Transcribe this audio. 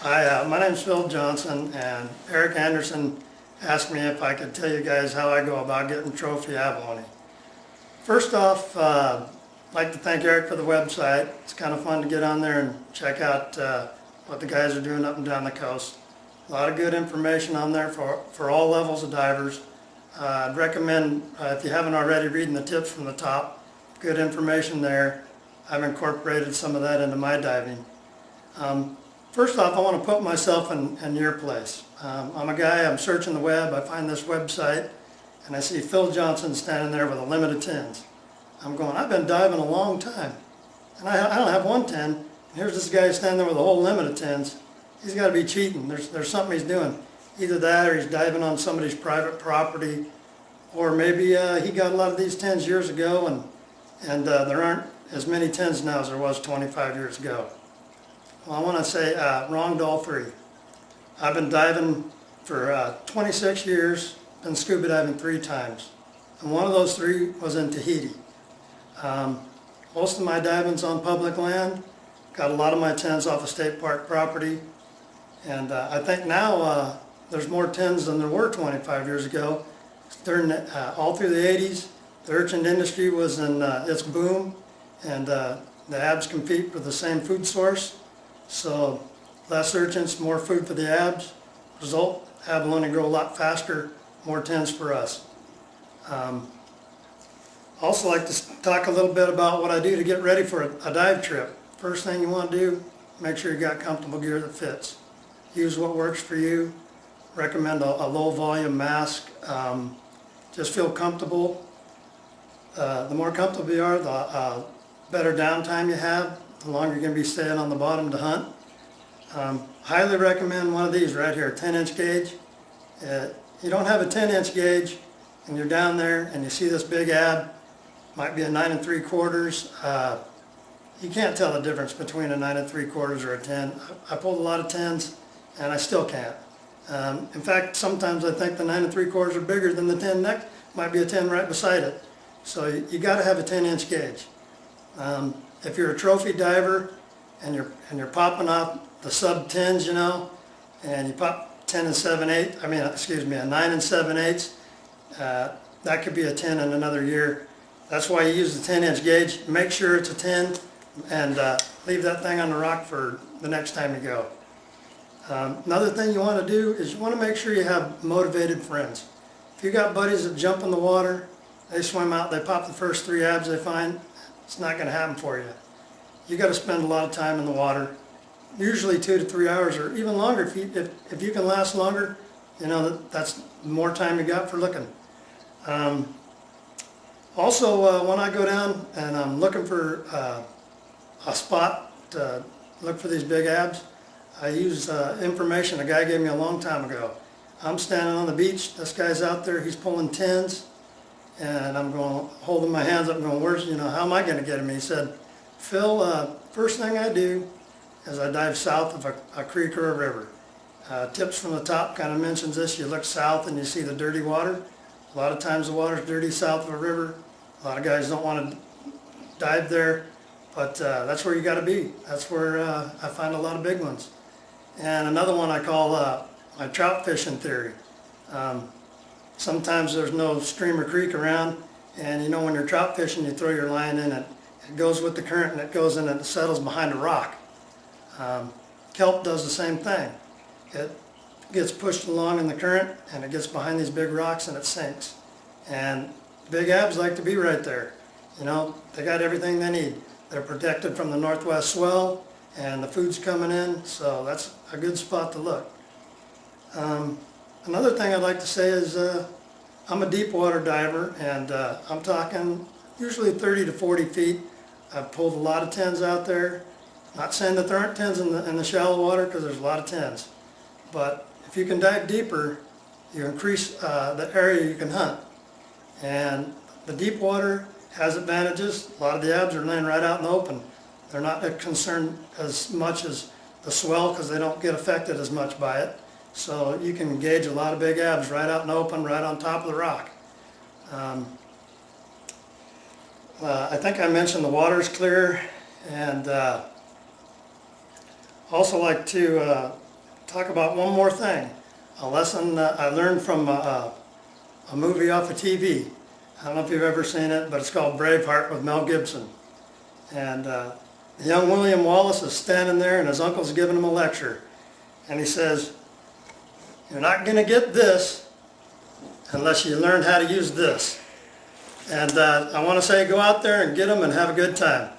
Hi, my name's Phil Johnson, and Eric Anderson asked me if I could tell you guys how I go about getting trophy abalone. First off, I'd like to thank Eric for the website. It's kind of fun to get on there and check out what the guys are doing up and down the coast. A lot of good information on there for all levels of divers. I'd recommend, if you haven't already, reading the tips from the top. Good information there. I've incorporated some of that into my diving. First off, I want to put myself in your place. I'm a guy, I'm searching the web, I find this website, and I see Phil Johnson standing there with a limit of tins. I'm going, I've been diving a long time, and I don't have one tin, and here's this guy standing there with a whole limit of tins. He's got to be cheating. There's something he's doing. Either that, or he's diving on somebody's private property, or maybe he got a lot of these tins years ago, and there aren't as many tins now as there was 25 years ago. Well, I want to say wrong to all three. I've been diving for 26 years, been scuba diving 3 times, and one of those 3 was in Tahiti. Most of my diving's on public land, got a lot of my tins off of state park property, and I think now there's more tins than there were 25 years ago. During all through the 80s, the urchin industry was in its boom, and the abs compete for the same food source. So less urchins, more food for the abs. Result, abalone grow a lot faster, more tins for us. Also like to talk a little bit about what I do to get ready for a dive trip. First thing you want to do, make sure you got comfortable gear that fits. Use what works for you. Recommend a low volume mask. Just feel comfortable. The more comfortable you are, the better downtime you have, the longer you're going to be staying on the bottom to hunt. Highly recommend one of these right here, 10-inch gauge. You don't have a 10-inch gauge and you're down there and you see this big ab, might be a 9 3/4. You can't tell the difference between a 9 3/4 or a 10. I pulled a lot of 10s and I still can't. In fact, sometimes I think the 9 3/4 are bigger than the 10 next. Might be a 10 right beside it. So you got to have a 10-inch gauge. If you're a trophy diver and you're popping off the sub 10s, you know, and you pop 10 7/8, a 9 7/8, that could be a 10 in another year. That's why you use the 10-inch gauge. Make sure it's a 10 and leave that thing on the rock for the next time you go. Another thing you want to do is you want to make sure you have motivated friends. If you got buddies that jump in the water, they swim out, they pop the first 3 abs they find, it's not going to happen for you. You got to spend a lot of time in the water, usually 2 to 3 hours or even longer. If you can last longer, you know that's more time you got for looking. Also, when I go down and I'm looking for a spot to look for these big abs, I use information a guy gave me a long time ago. I'm standing on the beach, this guy's out there, he's pulling 10s, and I'm going, holding my hands up and going, how am I going to get him? He said, Phil, first thing I do is I dive south of a creek or a river. Tips from the top kind of mentions this. You look south and you see the dirty water. A lot of times the water's dirty south of a river. A lot of guys don't want to dive there, but that's where you got to be. That's where I find a lot of big ones. And another one I call my trout fishing theory. Sometimes there's no stream or creek around, and you know when you're trout fishing, you throw your line in it. It goes with the current and it goes in and it settles behind a rock. Kelp does the same thing. It gets pushed along in the current and it gets behind these big rocks and it sinks. And big abs like to be right there. You know, they got everything they need. They're protected from the northwest swell and the food's coming in, so that's a good spot to look. Another thing I'd like to say is I'm a deep water diver, and I'm talking usually 30 to 40 feet. I've pulled a lot of 10s out there. Not saying that there aren't 10s in the shallow water, because there's a lot of 10s. But if you can dive deeper, you increase the area you can hunt. And the deep water has advantages. A lot of the abs are laying right out in the open. They're not concerned as much as the swell because they don't get affected as much by it. So you can engage a lot of big abs right out in the open, right on top of the rock. I think I mentioned the water's clear, and also like to talk about one more thing. A lesson I learned from a movie off of TV. I don't know if you've ever seen it, but it's called Braveheart with Mel Gibson. And young William Wallace is standing there and his uncle's giving him a lecture. And he says, "You're not going to get this unless you learn how to use this." And I want to say go out there and get them and have a good time.